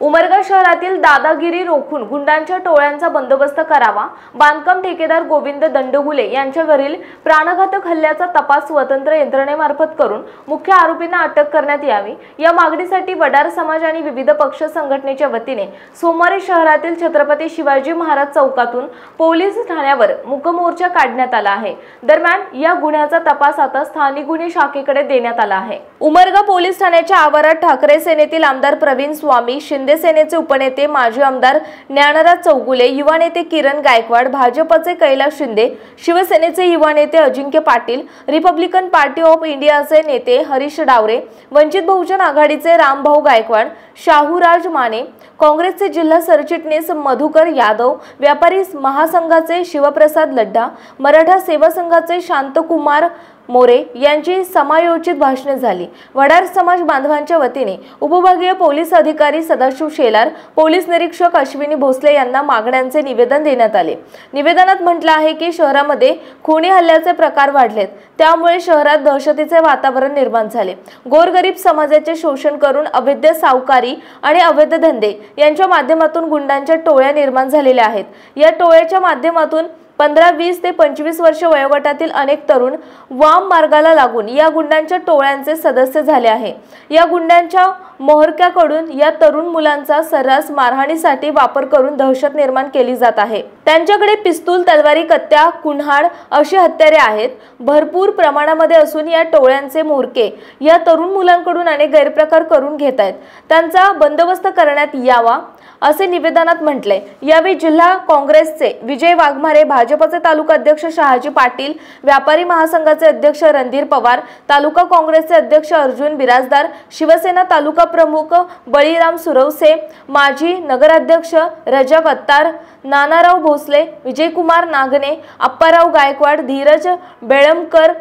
उमरगा शहरातील दादागिरी रोखून गुंडांच्या टोळ्यांचा बंदोबस्त करावा, बांधकाम ठेकेदार गोविंद दंडगुले यांच्यावरील प्राणघातक हल्ल्याचा तपास स्वतंत्र यंत्रणेमार्फत करून मुख्य आरोपींना अटक करण्यात यावी या मागणीसाठी वडार समाज आणि विविध पक्ष संघटनेच्या वतीने सोमवारी शहरातील छत्रपती शिवाजी महाराज चौकातून पोलीस ठाण्यावर मूकमोर्चा काढण्यात आला आहे। दरम्यान या गुन्ह्याचा तपास आता स्थानिक गुन्हे शाखेकडे देण्यात आला आहे। उमरगा पोलीस ठाण्याच्या आवारात ठाकरे सेनेतील आमदार प्रवीण स्वामी, शिंदे सेनेचे उपनेते माजी आमदार ज्ञानराज चौगुले, युवा नेते किरण गायकवाड, भाजपचे कैलास शिंदे, शिवसेनेचे युवा नेते अजिंक्य पाटील, रिपब्लिकन पार्टी ऑफ इंडियाचे नेते हरीश डावरे, वंचित बहुजन आघाडीचे रामभाऊ गायकवाड, शाहूराज माने, काँग्रेसचे जिल्हा सरचिटणीस मधुकर यादव, व्यापारी महासंघाचे शिवप्रसाद लड्डा, मराठा सेवा संघाचे शांतकुमार मोरे यांची समायोजित भाषणे झाली। वडार समाज बांधवांच्या वतीने उपविभागीय पोलीस अधिकारी सदाशिव शेलार, पोलीस निरीक्षक अश्विनी भोसले यांना मागण्यांचे निवेदन देण्यात आले। निवेदनात म्हटलं आहे की शहरामध्ये खुनी हल्ल्याचे प्रकार वाढलेत, त्यामुळे शहरात दहशतीचे वातावरण निर्माण झाले। गोरगरीब समाजाचे शोषण करून अवैध सावकारी आणि अवैध धंदे यांच्या माध्यमातून गुंडांच्या टोळ्या निर्माण झालेल्या आहेत। या टोळ्याच्या माध्यमातून 15, 20 ते 25 वर्ष वयोगटातील अनेक तरुण वाम मार्गाला लागून या गुंडांच्या टोळ्यांचे सदस्य झाले आहे। या गुंडांच्या मोहरक्याकडून या तरुण मुलांचा सर्रास मारहाणीसाठी वापर करून दहशत निर्माण केली जात आहे। त्यांच्याकडे पिस्तूल, तलवारी, कत्त्या, कुन्हाड अशी हत्यारे आहेत, भरपूर प्रमाणामध्ये असून या टोळ्यांचे मोहरके या तरुण मुलांकडून अनेक गैरप्रकार करून घेत आहेत। त्यांचा बंदोबस्त करण्यात यावा असे निवेदनात म्हटले। यावेळी जिल्हा काँग्रेसचे विजय वाघमारे, भाजपचे तालुका अध्यक्ष शहाजी पाटील, व्यापारी महासंघाचे अध्यक्ष रणधीर पवार, तालुका काँग्रेसचे अध्यक्ष अर्जुन बिराजदार, शिवसेना तालुका प्रमुख बळीराम सुरवसे, माजी नगराध्यक्ष रजब अत्तार, नानाराव भोसले, विजयकुमार नागणे, अप्पाराव गायकवाड, धीरज बेळमकर,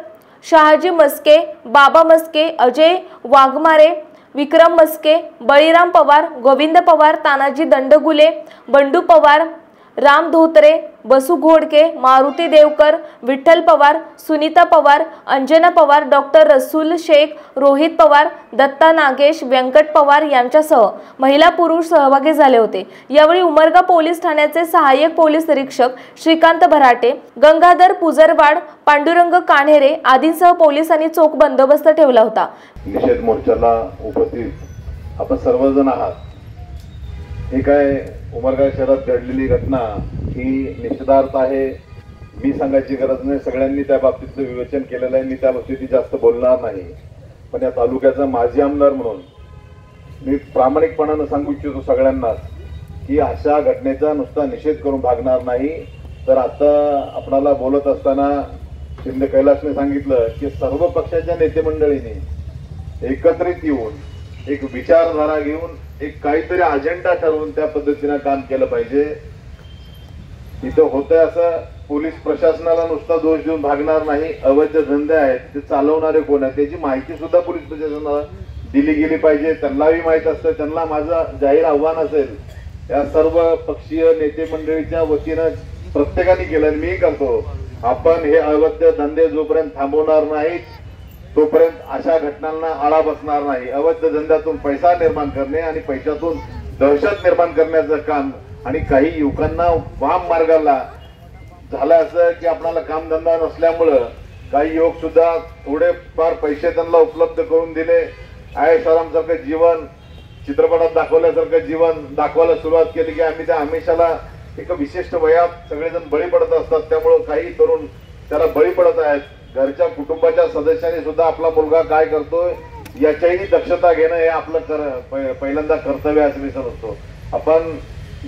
शहाजी मस्के, बाबा मस्के, अजय वाघमारे, विक्रम मस्के, बळीराम पवार, गोविंद पवार, तानाजी दंडगुले, बंडू पवार, राम धोत्रे, बसू घोडके, मारुती देवकर, विठ्ठल पवार, सुनीता पवार, अंजना पवार, डॉक्टर रसूल शेख, रोहित पवार, दत्ता नागेश, व्यंकट पवार यांच्यासह महिला पुरुष सहभागी झाले होते। यावेळी उमरगा पोलीस ठाण्याचे सहाय्यक पोलीस निरीक्षक श्रीकांत भराटे, गंगाधर पुजरवाड, पांडुरंग कान्हेरे आदींसह पोलिसांनी चोख बंदोबस्त ठेवला होता। निषेध मोर्चाला उपस्थित आपण सर्वजण आहात। हे काय उमरगा शहरात घडलेली घटना ही निषेधार्थ आहे, मी सांगायची गरज नाही, सगळ्यांनी त्या बाबतीतलं विवेचन केलेलं आहे, मी त्या बाबतीत जास्त बोलणार नाही। पण या तालुक्याचा माजी आमदार म्हणून मी प्रामाणिकपणाने सांगू इच्छितो सगळ्यांनाच की अशा घटनेचा नुसता निषेध करून भागणार नाही। तर आता आपणाला बोलत असताना शिंदे कैलासने सांगितलं की सर्व पक्षाच्या नेते मंडळींनी एकत्रित येऊन एक विचारधारा घेऊन एक काहीतरी अजेंडा ठरवून त्या पद्धतीने काम केलं पाहिजे। इथं होतंय असं पोलीस प्रशासनाला नुसता दोष देऊन भागणार नाही। अवैध धंदे आहेत ते चालवणारे कोण आहेत त्याची माहिती सुद्धा पोलीस प्रशासनाला दिली गेली पाहिजे। त्यांनाही माहित असतं। त्यांना माझं जाहीर आव्हान असेल या सर्व पक्षीय नेते मंडळीच्या वतीनं प्रत्येकाने केलं, मी करतो, आपण हे अवैध धंदे जोपर्यंत थांबवणार नाहीत तोपर्यंत अशा घटनांना आळा बसणार नाही। अवैध धंद्यातून पैसा निर्माण करणे आणि पैशातून दहशत निर्माण करण्याचं काम आणि काही युवकांना वाम मार्गाला झालं असं की आपल्याला कामधंदा नसल्यामुळं काही युवक सुद्धा थोडेफार पैसे त्यांना उपलब्ध करून दिले, आयशारामसारखं जीवन, चित्रपटात दाखवल्यासारखं जीवन दाखवायला सुरुवात केली की आम्ही त्या हमेशाला एक विशिष्ट वयात सगळेजण बळी पडत असतात। त्यामुळे काही तरुण त्याला बळी पडत आहेत। घरच्या कुटुंबाच्या सदस्यांनी सुद्धा आपला मुलगा काय करतोय याच्याही दक्षता घेणं हे आपलं पहिल्यांदा कर्तव्य असं मी समजतो। आपण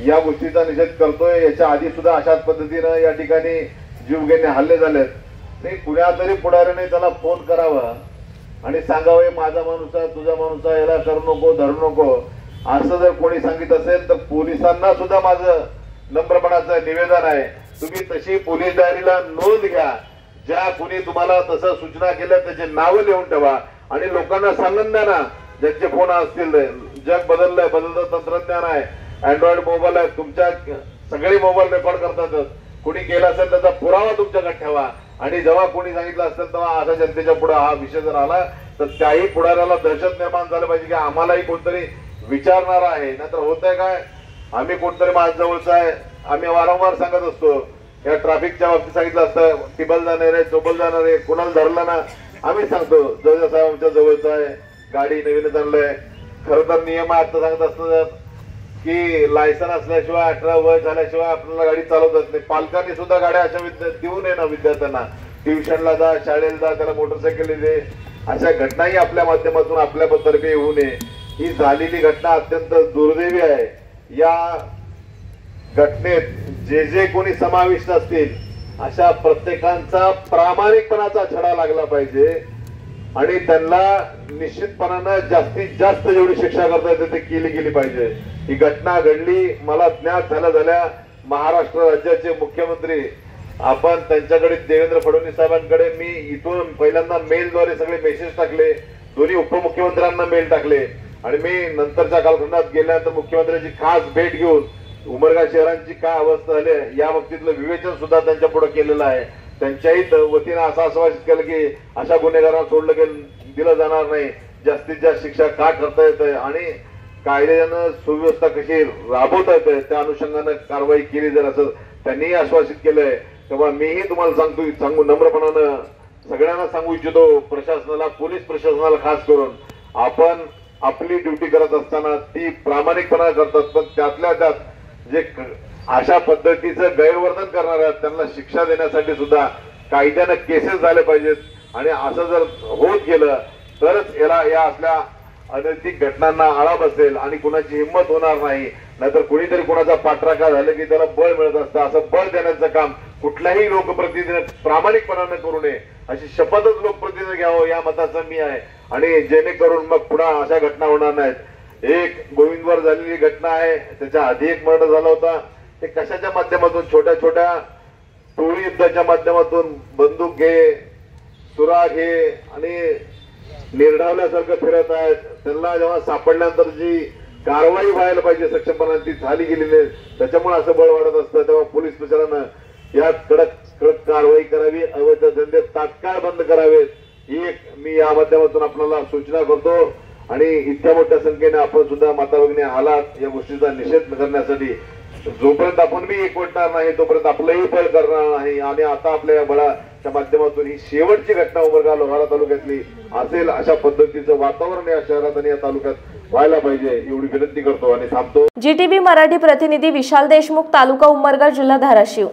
या गोष्टीचा निषेध करतोय। याच्या आधी सुद्धा अशाच पद्धतीनं या ठिकाणी जीवघेणे हल्ले झालेत। नाही कुणा तरी पुढाऱ्याने त्याला फोन करावा आणि सांगावे माझा माणूस आहे, तुझा माणूस आहे, याला करू नको, धरू नको असं जर कोणी सांगितलं असेल तर पोलिसांना सुद्धा माझं नम्रपणाचं निवेदन आहे, तुम्ही तशी पोलीस डायरीला नोंद घ्या। ज्या कुणी तुम्हाला तसं सूचना केल्या त्याचे नाव लिहून ठेवा आणि लोकांना सांगून द्या ना, ज्यांचे फोन असतील, जग बदललंय, बदलतं तंत्रज्ञान आहे, अँड्रॉइड मोबाईल आहे, तुमच्या सगळे मोबाईल रेकॉर्ड करतातच, कोणी केला असेल त्याचा पुरावा तुमच्याकडे ठेवा आणि जेव्हा कोणी सांगितलं असेल तेव्हा असा जनतेच्या पुढे हा विषय जर आला तर त्याही पुढाऱ्याला दहशत निर्माण झालं पाहिजे की आम्हालाही कोणतरी विचारणारा आहे. नाहीतर होत आहे काय, आम्ही कोणतरी माझ्याजवळचा आहे, आम्ही वारंवार सांगत असतो या ट्रॅफिकच्या बाबतीत सांगितलं असतं, टिबल जाणार आहे, चोबल जाणार आहे, कुणाला धरलं ना आम्ही सांगतो जवळ साहेब आमच्या जवळचा आहे, गाडी नवीनच आणलंय. खरं तर नियम आता सांगत असतात की लायसन असल्याशिवाय 18 वय झाल्याशिवाय आपल्याला गाडी चालवतात नाही. पालकांनी सुद्धा गाड्या अशा देऊ नये ना विद्यार्थ्यांना. ट्युशनला जा, शाळेला जा, त्याला मोटरसायकल दे. अशा घटनाही आपल्या माध्यमातून आपल्या तर्फे येऊ नये. ही झालेली घटना अत्यंत दुर्दैवी आहे. या घटनेत जे जे कोणी समाविष्ट असतील अशा प्रत्येकांचा प्रामाणिकपणाचा छडा लागला पाहिजे आणि त्यांना निश्चितपणानं जास्तीत जास्त जेवढी शिक्षा करता येते ते केली गेली पाहिजे. ही घटना घडली, मला ज्ञात झाल्या महाराष्ट्र राज्याचे मुख्यमंत्री आपण त्यांच्याकडे देवेंद्र फडणवीस साहेबांकडे मी इथून पहिल्यांदा मेलद्वारे सगळे मेसेज टाकले, दोन्ही उपमुख्यमंत्र्यांना मेल टाकले आणि मी नंतरच्या कालखंडात गेल्यानंतर मुख्यमंत्र्यांची खास भेट घेऊन उमरगा शहरांची काय अवस्था झाली या बाबतीतलं विवेचन सुद्धा त्यांच्या पुढे केलेलं आहे. त्यांच्याही वतीनं असं आश्वासित केलं की अशा गुन्हेगारांना सोडलं दिलं जाणार नाही, जास्तीत जास्त शिक्षा का करता येते आणि कायद्यानं सुव्यवस्था कशी राबवता येते त्या अनुषंगानं कारवाई केली जाईल असं त्यांनीही आश्वासित केलंय. तेव्हा मीही तुम्हाला सांगू नम्रपणानं सगळ्यांना सांगू इच्छितो, प्रशासनाला, पोलीस प्रशासनाला खास करून, आपण आपली ड्युटी करत असताना ती प्रामाणिकपणा करतात, पण त्यातल्या त्यात जे अशा पद्धतीचं गैरवर्तन करणार आहेत त्यांना शिक्षा देण्यासाठी सुद्धा कायद्यानं केसेस झाले पाहिजेत आणि असं जर होत गेलं तरच या असल्या अनैतिक घटनांना आळा बसेल आणि कुणाची हिंमत होणार नाही. नाहीतर कुणीतरी कुणाचा पाठराखा झालं की त्याला बळ मिळत असतं. असं बळ देण्याचं काम कुठल्याही लोकप्रतिनिधीने प्रामाणिकपणाने करू नये अशी शपथच लोकप्रतिनिधी घ्यावं या मताचा मी आहे आणि जेणेकरून मग पुन्हा अशा घटना होणार नाहीत. एक गोविंदवर झालेली घटना आहे, त्याच्या आधी एक मर्डर झाला होता. ते कशाच्या माध्यमातून, छोट्या छोट्या टोळी युद्धाच्या माध्यमातून बंदूक घे, सुरा घे आणि निर्ढावल्यासारखं फिरत आहेत. त्यांना जेव्हा सापडल्यानंतर जी कारवाई व्हायला पाहिजे सक्षमपणाने ती झाली गेलेली आहे. त्याच्यामुळे असं बळ वाढत असतं. तेव्हा पोलीस प्रशासनानं यात कडक कारवाई करावी, अवैध धंदे तात्काळ बंद करावेत ही मी या माध्यमातून आपल्याला सूचना करतो. आणि इतक्या मोठ्या संख्येने आपण सुद्धा माता भगिनी आलात या गोष्टीचा निषेध करण्यासाठी. जोपर्यंत आपण मी एकवटणार नाही तोपर्यंत आपलंही बळ करणार नाही आणि आता आपल्या या बळाच्या माध्यमातून ही शेवटची घटना उमरगा लोहारा तालुक्यातली असेल अशा पद्धतीचं वातावरण या शहरात आणि या तालुक्यात व्हायला पाहिजे एवढी विनंती करतो आणि थांबतो. GTV मराठी प्रतिनिधी विशाल देशमुख, तालुका उमरगा, जिल्हा धाराशिव.